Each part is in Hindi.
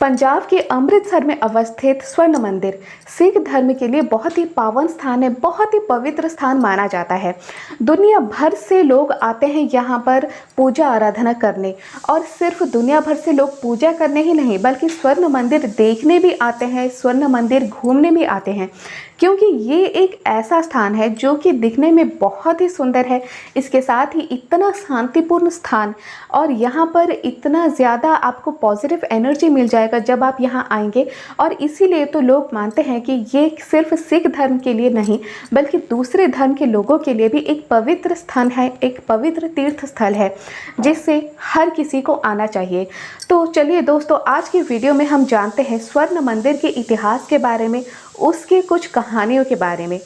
पंजाब के अमृतसर में अवस्थित स्वर्ण मंदिर सिख धर्म के लिए बहुत ही पावन स्थान है, बहुत ही पवित्र स्थान माना जाता है। दुनिया भर से लोग आते हैं यहाँ पर पूजा आराधना करने, और सिर्फ दुनिया भर से लोग पूजा करने ही नहीं बल्कि स्वर्ण मंदिर देखने भी आते हैं, स्वर्ण मंदिर घूमने भी आते हैं, क्योंकि ये एक ऐसा स्थान है जो कि दिखने में बहुत ही सुंदर है। इसके साथ ही इतना शांतिपूर्ण स्थान, और यहाँ पर इतना ज़्यादा आपको पॉजिटिव एनर्जी मिल जाएगा जब आप यहाँ आएंगे। और इसीलिए तो लोग मानते हैं कि ये सिर्फ सिख धर्म के लिए नहीं बल्कि दूसरे धर्म के लोगों के लिए भी एक पवित्र स्थान है, एक पवित्र तीर्थ स्थल है जिससे हर किसी को आना चाहिए। तो चलिए दोस्तों, आज की वीडियो में हम जानते हैं स्वर्ण मंदिर के इतिहास के बारे में, उसके कुछ कहानियों के बारे में।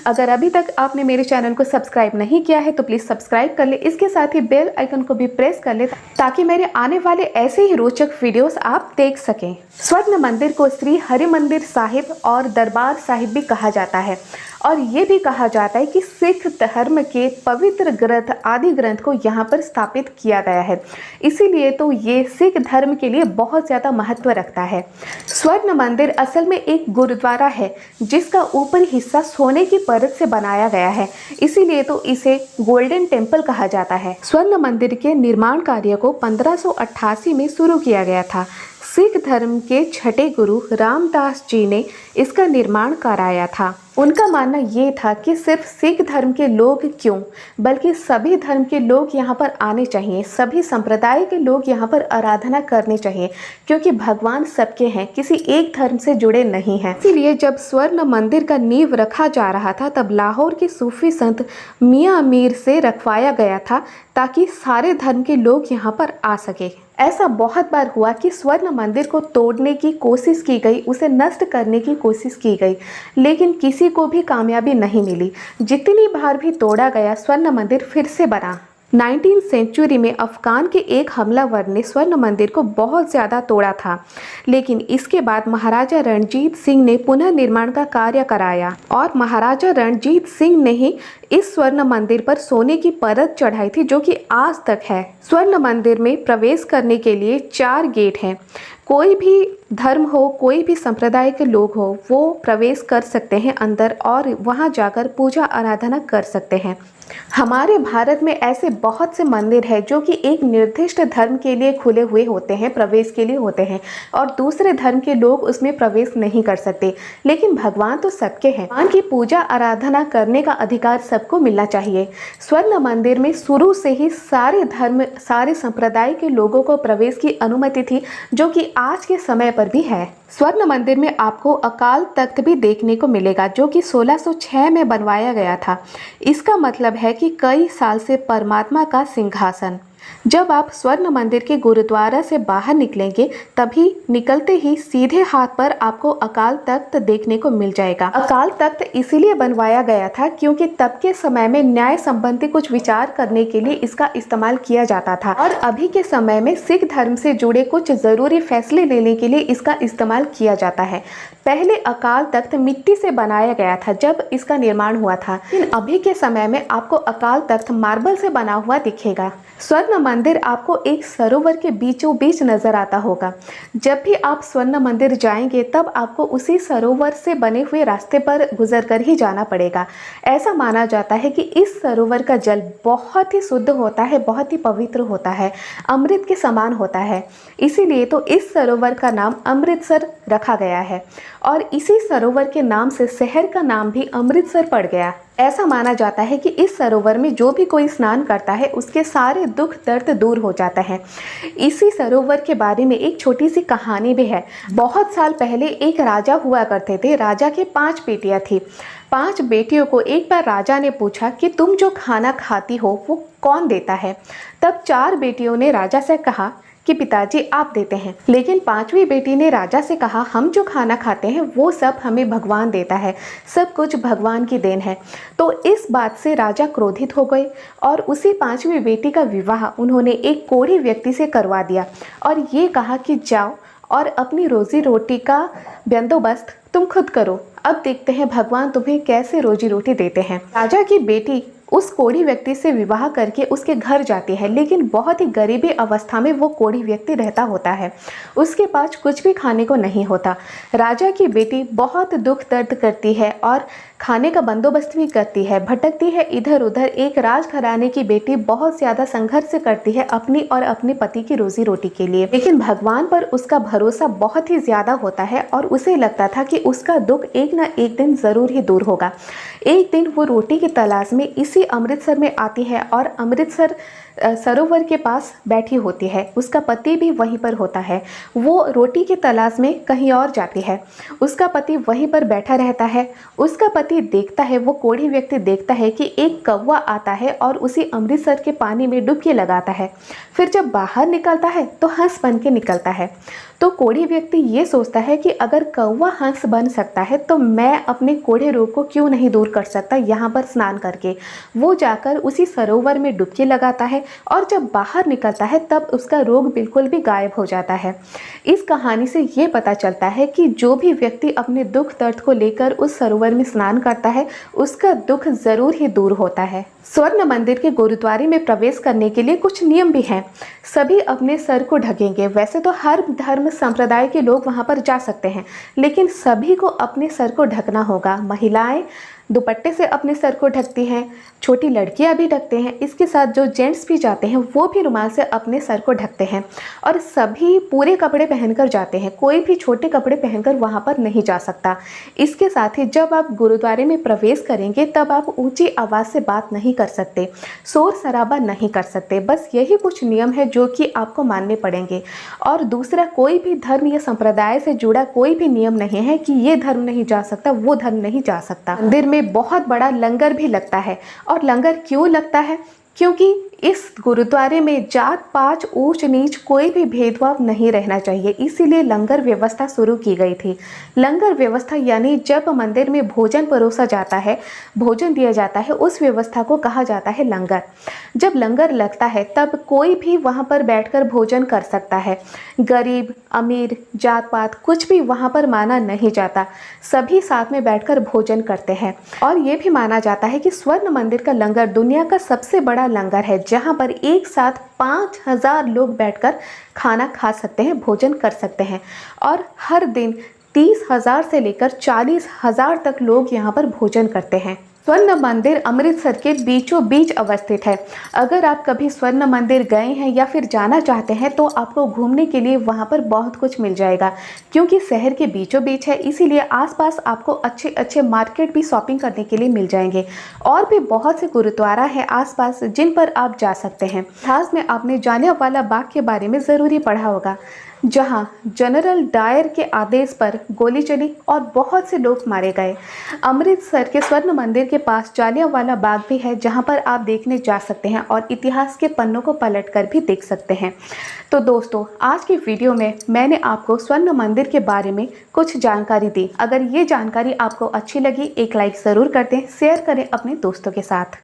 अगर अभी तक आपने मेरे चैनल को सब्सक्राइब नहीं किया है तो प्लीज़ सब्सक्राइब कर ले, इसके साथ ही बेल आइकन को भी प्रेस कर ले ताकि मेरे आने वाले ऐसे ही रोचक वीडियोस आप देख सकें। स्वर्ण मंदिर को श्री हरिमंदिर साहिब और दरबार साहिब भी कहा जाता है, और ये भी कहा जाता है कि सिख धर्म के पवित्र ग्रंथ आदि ग्रंथ को यहाँ पर स्थापित किया गया है, इसीलिए तो ये सिख धर्म के लिए बहुत ज़्यादा महत्व रखता है। स्वर्ण मंदिर असल में एक गुरुद्वारा है जिसका ऊपरी हिस्सा सोने की परत से बनाया गया है, इसीलिए तो इसे गोल्डन टेम्पल कहा जाता है। स्वर्ण मंदिर के निर्माण कार्य को 1588 में शुरू किया गया था। सिख धर्म के छठे गुरु रामदास जी ने इसका निर्माण कराया था। उनका मानना ये था कि सिर्फ सिख धर्म के लोग क्यों बल्कि सभी धर्म के लोग यहाँ पर आने चाहिए, सभी संप्रदाय के लोग यहाँ पर आराधना करने चाहिए, क्योंकि भगवान सबके हैं, किसी एक धर्म से जुड़े नहीं हैं। इसीलिए जब स्वर्ण मंदिर का नींव रखा जा रहा था तब लाहौर के सूफी संत मियाँ अमीर से रखवाया गया था ताकि सारे धर्म के लोग यहाँ पर आ सके। ऐसा बहुत बार हुआ कि स्वर्ण मंदिर को तोड़ने की कोशिश की गई, उसे नष्ट करने की कोशिश की गई, लेकिन किसी को भी कामयाबी नहीं मिली। जितनी बार भी तोड़ा गया स्वर्ण मंदिर फिर से बना। 19वीं सेंचुरी में अफगान के एक हमलावर ने स्वर्ण मंदिर को बहुत ज़्यादा तोड़ा था, लेकिन इसके बाद महाराजा रणजीत सिंह ने पुनः निर्माण का कार्य कराया, और महाराजा रणजीत सिंह ने ही इस स्वर्ण मंदिर पर सोने की परत चढ़ाई थी जो कि आज तक है। स्वर्ण मंदिर में प्रवेश करने के लिए 4 गेट हैं। कोई भी धर्म हो, कोई भी संप्रदाय के लोग हो, वो प्रवेश कर सकते हैं अंदर और वहाँ जाकर पूजा आराधना कर सकते हैं। हमारे भारत में ऐसे बहुत से मंदिर हैं जो कि एक निर्दिष्ट धर्म के लिए खुले हुए होते हैं, प्रवेश के लिए होते हैं, और दूसरे धर्म के लोग उसमें प्रवेश नहीं कर सकते। लेकिन भगवान तो सबके हैं, भगवान की पूजा आराधना करने का अधिकार सबको मिलना चाहिए। स्वर्ण मंदिर में शुरू से ही सारे धर्म, सारे संप्रदाय के लोगों को प्रवेश की अनुमति थी, जो कि आज के समय पर भी है। स्वर्ण मंदिर में आपको अकाल तख्त भी देखने को मिलेगा जो कि 1606 में बनवाया गया था। इसका मतलब है कि कई साल से परमात्मा का सिंहासन। जब आप स्वर्ण मंदिर के गुरुद्वारा से बाहर निकलेंगे तभी निकलते ही सीधे हाथ पर आपको अकाल तख्त देखने को मिल जाएगा। अकाल तख्त इसीलिए बनवाया गया था क्योंकि तब के समय में न्याय संबंधी कुछ विचार करने के लिए इसका इस्तेमाल किया जाता था, और अभी के समय में सिख धर्म से जुड़े कुछ ज़रूरी फैसले लेने के लिए इसका इस्तेमाल किया जाता है। पहले अकाल तख्त मिट्टी से बनाया गया था जब इसका निर्माण हुआ था, लेकिन अभी के समय में आपको अकाल तख्त मार्बल से बना हुआ दिखेगा। स्वर्ण मंदिर आपको एक सरोवर के बीचों बीच नजर आता होगा। जब भी आप स्वर्ण मंदिर जाएंगे तब आपको उसी सरोवर से बने हुए रास्ते पर गुजरकर ही जाना पड़ेगा। ऐसा माना जाता है कि इस सरोवर का जल बहुत ही शुद्ध होता है, बहुत ही पवित्र होता है, अमृत के समान होता है। इसीलिए तो इस सरोवर का नाम अमृतसर रखा गया है, और इसी सरोवर के नाम से शहर का नाम भी अमृतसर पड़ गया। ऐसा माना जाता है कि इस सरोवर में जो भी कोई स्नान करता है उसके सारे दुख दर्द दूर हो जाता है। इसी सरोवर के बारे में एक छोटी सी कहानी भी है। बहुत साल पहले एक राजा हुआ करते थे। राजा के 5 बेटियां थी। 5 बेटियों को एक बार राजा ने पूछा कि तुम जो खाना खाती हो वो कौन देता है। तब 4 बेटियों ने राजा से कहा कि पिताजी आप देते हैं, लेकिन 5वीं बेटी ने राजा से कहा हम जो खाना खाते हैं वो सब हमें भगवान देता है, सब कुछ भगवान की देन है। तो इस बात से राजा क्रोधित हो गए और उसी 5वीं बेटी का विवाह उन्होंने एक कोढ़ी व्यक्ति से करवा दिया, और ये कहा कि जाओ और अपनी रोजी रोटी का बंदोबस्त तुम खुद करो, अब देखते हैं भगवान तुम्हें कैसे रोजी रोटी देते हैं। राजा की बेटी उस कोढ़ी व्यक्ति से विवाह करके उसके घर जाती है, लेकिन बहुत ही गरीबी अवस्था में वो कोढ़ी व्यक्ति रहता होता है। उसके पास कुछ भी खाने को नहीं होता। राजा की बेटी बहुत दुख दर्द करती है और खाने का बंदोबस्त भी करती है, भटकती है इधर उधर। एक राजघराने की बेटी बहुत ज़्यादा संघर्ष करती है अपनी और अपने पति की रोजी रोटी के लिए, लेकिन भगवान पर उसका भरोसा बहुत ही ज़्यादा होता है और उसे लगता था कि उसका दुख एक ना एक दिन ज़रूर ही दूर होगा। एक दिन वो रोटी की तलाश में इसी अमृतसर में आती है और अमृतसर सरोवर के पास बैठी होती है। उसका पति भी वहीं पर होता है। वो रोटी की तलाश में कहीं और जाती है, उसका पति वहीं पर बैठा रहता है। उसका पति देखता है, वो कोढ़ी व्यक्ति देखता है कि एक कौवा आता है और उसी अमृतसर के पानी में डुबकी लगाता है। फिर जब बाहर निकलता है तो हंस बन के निकलता है। तो कोढ़ी व्यक्ति ये सोचता है कि अगर कौवा हंस बन सकता है तो मैं अपने कोढ़े रोग को क्यों नहीं दूर कर सकता यहाँ पर स्नान करके। वो जाकर उसी सरोवर में डुबकी लगाता है और जब बाहर निकलता है तब उसका रोग बिल्कुल भी गायब हो जाता है। इस कहानी से ये पता चलता है कि जो भी व्यक्ति अपने दुख दर्द को लेकर उस सरोवर में स्नान करता है उसका दुख ज़रूर ही दूर होता है। स्वर्ण मंदिर के गुरुद्वारे में प्रवेश करने के लिए कुछ नियम भी हैं। सभी अपने सर को ढकेंगे। वैसे तो हर धर्म संप्रदाय के लोग वहां पर जा सकते हैं, लेकिन सभी को अपने सर को ढकना होगा। महिलाएं दुपट्टे से अपने सर को ढकती हैं, छोटी लड़कियां भी ढकते हैं। इसके साथ जो जेंट्स भी जाते हैं वो भी रुमाल से अपने सर को ढकते हैं और सभी पूरे कपड़े पहनकर जाते हैं। कोई भी छोटे कपड़े पहनकर वहां पर नहीं जा सकता। इसके साथ ही जब आप गुरुद्वारे में प्रवेश करेंगे तब आप ऊंची आवाज़ से बात नहीं कर सकते, शोर शराबा नहीं कर सकते। बस यही कुछ नियम है जो कि आपको मानने पड़ेंगे। और दूसरा, कोई भी धर्म या संप्रदाय से जुड़ा कोई भी नियम नहीं है कि ये धर्म नहीं जा सकता, वो धर्म नहीं जा सकता। मंदिर में बहुत बड़ा लंगर भी लगता है। और लंगर क्यों लगता है? क्योंकि इस गुरुद्वारे में जात पात ऊंच नीच कोई भी भेदभाव नहीं रहना चाहिए, इसीलिए लंगर व्यवस्था शुरू की गई थी। लंगर व्यवस्था यानी जब मंदिर में भोजन परोसा जाता है, भोजन दिया जाता है, उस व्यवस्था को कहा जाता है लंगर। जब लंगर लगता है तब कोई भी वहाँ पर बैठकर भोजन कर सकता है। गरीब अमीर जात पात कुछ भी वहाँ पर माना नहीं जाता, सभी साथ में बैठकर भोजन करते हैं। और ये भी माना जाता है कि स्वर्ण मंदिर का लंगर दुनिया का सबसे बड़ा लंगर है, जहाँ पर एक साथ 5000 लोग बैठकर खाना खा सकते हैं, भोजन कर सकते हैं। और हर दिन 30,000 से लेकर 40,000 तक लोग यहाँ पर भोजन करते हैं। स्वर्ण मंदिर अमृतसर के बीचों बीच अवस्थित है। अगर आप कभी स्वर्ण मंदिर गए हैं या फिर जाना चाहते हैं तो आपको घूमने के लिए वहाँ पर बहुत कुछ मिल जाएगा, क्योंकि शहर के बीचों बीच है, इसीलिए आसपास आपको अच्छे अच्छे मार्केट भी शॉपिंग करने के लिए मिल जाएंगे। और भी बहुत से गुरुद्वारा है आसपास जिन पर आप जा सकते हैं। इतिहास में आपने जालियांवाला बाग के बारे में ज़रूर ही पढ़ा होगा, जहां जनरल डायर के आदेश पर गोली चली और बहुत से लोग मारे गए। अमृतसर के स्वर्ण मंदिर के पास जालियांवाला बाग भी है, जहां पर आप देखने जा सकते हैं और इतिहास के पन्नों को पलटकर भी देख सकते हैं। तो दोस्तों, आज की वीडियो में मैंने आपको स्वर्ण मंदिर के बारे में कुछ जानकारी दी। अगर ये जानकारी आपको अच्छी लगी, एक लाइक ज़रूर कर दें, शेयर करें अपने दोस्तों के साथ।